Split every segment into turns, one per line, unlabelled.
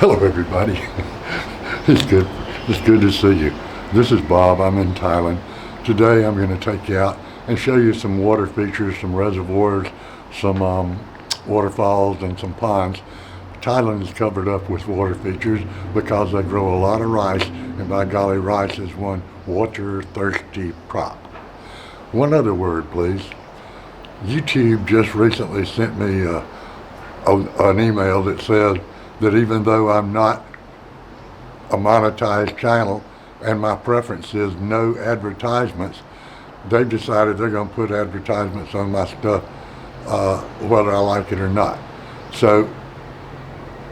Hello everybody. It's good. It's good to see you. This is Bob. I'm in Thailand. Today I'm going to take you out and show you some water features, some reservoirs, some waterfalls and some ponds. Thailand is covered up with water features because they grow a lot of rice, and by golly, rice is one water-thirsty crop. One other word, please. YouTube just recently sent me an email that says that even though I'm not a monetized channel and my preference is no advertisements, they've decided they're going to put advertisements on my stuff whether I like it or not. So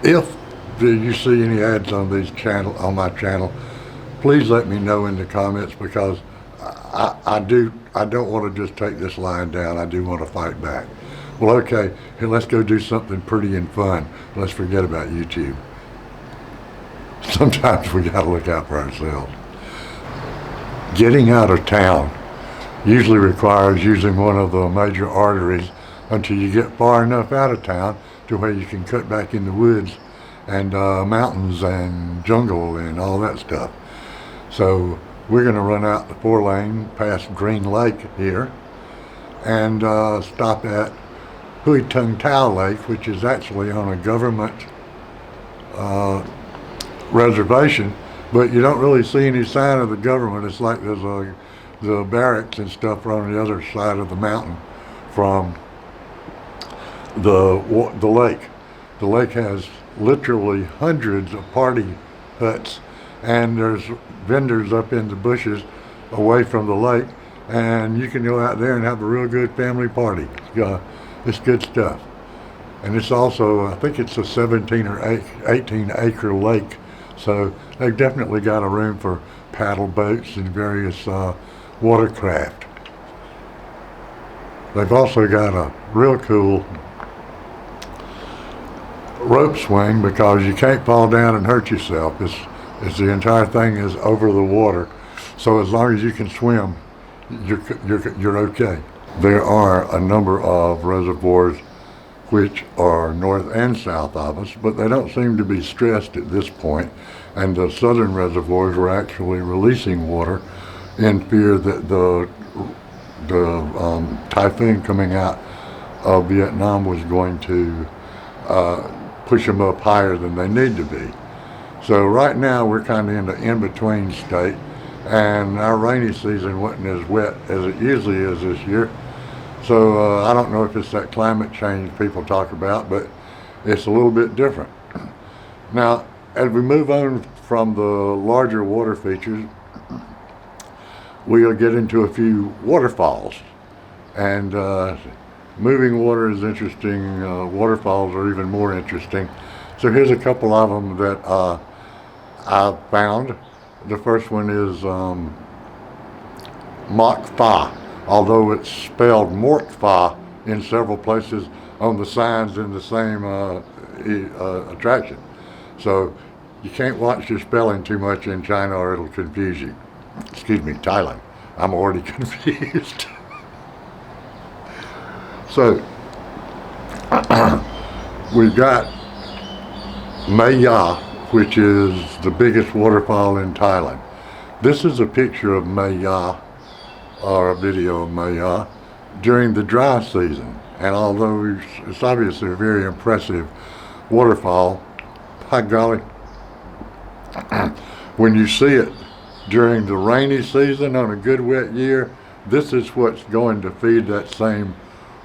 if you see any ads on on my channel, please let me know in the comments, because I don't want to just take this line down. I do want to fight back. Well, okay, here, let's go do something pretty and fun. Let's forget about YouTube. Sometimes we got to look out for ourselves. Getting out of town usually requires using one of the major arteries until you get far enough out of town to where you can cut back in the woods and mountains and jungle and all that stuff. So we're going to run out the 4-lane past Green Lake here and stop at Hui Tung Tao Lake, which is actually on a government reservation, but you don't really see any sign of the government. It's like there's the barracks and stuff are on the other side of the mountain from the lake. The lake has literally hundreds of party huts, and there's vendors up in the bushes away from the lake, and you can go out there and have a real good family party. It's good stuff. And it's also, I think it's a 17 or 18 acre lake, so they've definitely got a room for paddle boats and various watercraft. They've also got a real cool rope swing, because you can't fall down and hurt yourself. It's the entire thing is over the water, so as long as you can swim, you're okay. There are a number of reservoirs which are north and south of us, but they don't seem to be stressed at this point, and the southern reservoirs were actually releasing water in fear that the typhoon coming out of Vietnam was going to push them up higher than they need to be. So right now we're kind of in the in-between state, and our rainy season wasn't as wet as it usually is this year. So I don't know if it's that climate change people talk about, but it's a little bit different. Now, as we move on from the larger water features, we'll get into a few waterfalls. And moving water is interesting. Waterfalls are even more interesting. So here's a couple of them that I found. The first one is Mok Pha, although it's spelled Mort Pha in several places on the signs in the same attraction. So you can't watch your spelling too much in China or it'll confuse you. Excuse me, Thailand. I'm already confused. So we've got Mae Ya, which is the biggest waterfall in Thailand. This is a picture of Mae Ya, or a video of Mae Ya, during the dry season. And although it's obviously a very impressive waterfall, by golly, when you see it during the rainy season on a good wet year, this is what's going to feed that same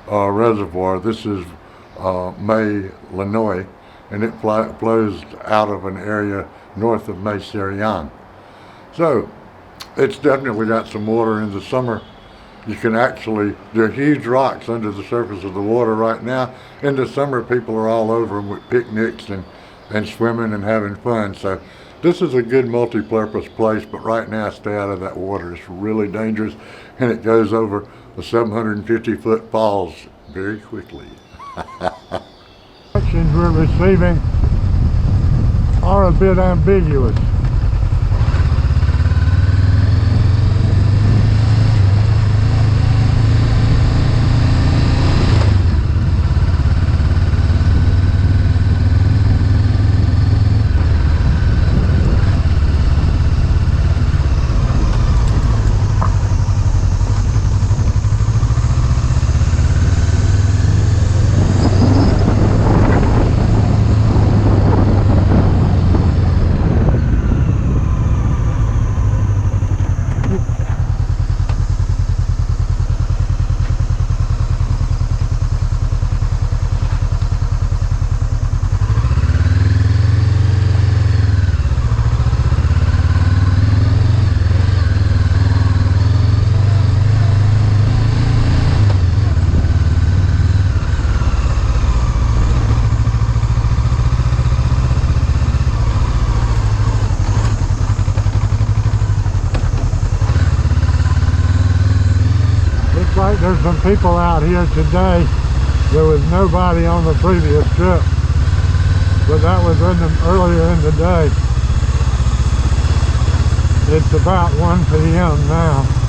reservoir. This is Mae Lanoi, and it flows out of an area north of Mae Sariang. So it's definitely got some water in the summer. You can actually, there are huge rocks under the surface of the water right now. In the summer, people are all over them with picnics and swimming and having fun. So this is a good multi-purpose place, but right now stay out of that water. It's really dangerous, and it goes over the 750-foot falls very quickly. Questions we're receiving are a bit ambiguous. people out here today. There was nobody on the previous trip, but that was earlier in the day. It's about 1 p.m. now.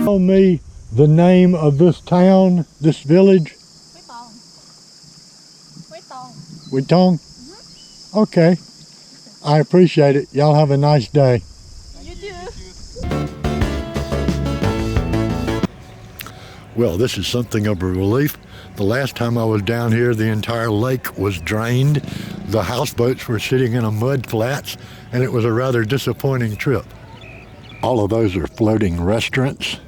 Tell me the name of this town, this village? Wetong? Okay. I appreciate it. Y'all have a nice day.
You too.
Well, this is something of a relief. The last time I was down here, the entire lake was drained. The houseboats were sitting in a mud flats, and it was a rather disappointing trip. All of those are floating restaurants.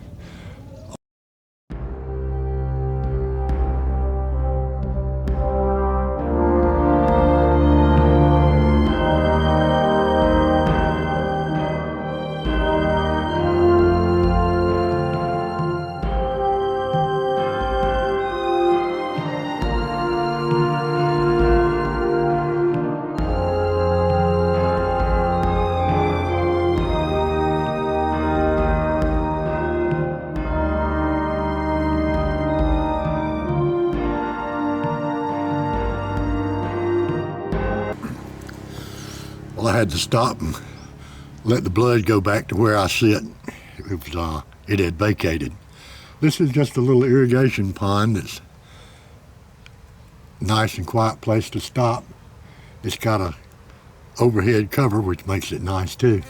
Well, I had to stop and let the blood go back to where I sit. It had vacated. This is just a little irrigation pond that's nice and quiet place to stop. It's got a overhead cover, which makes it nice too.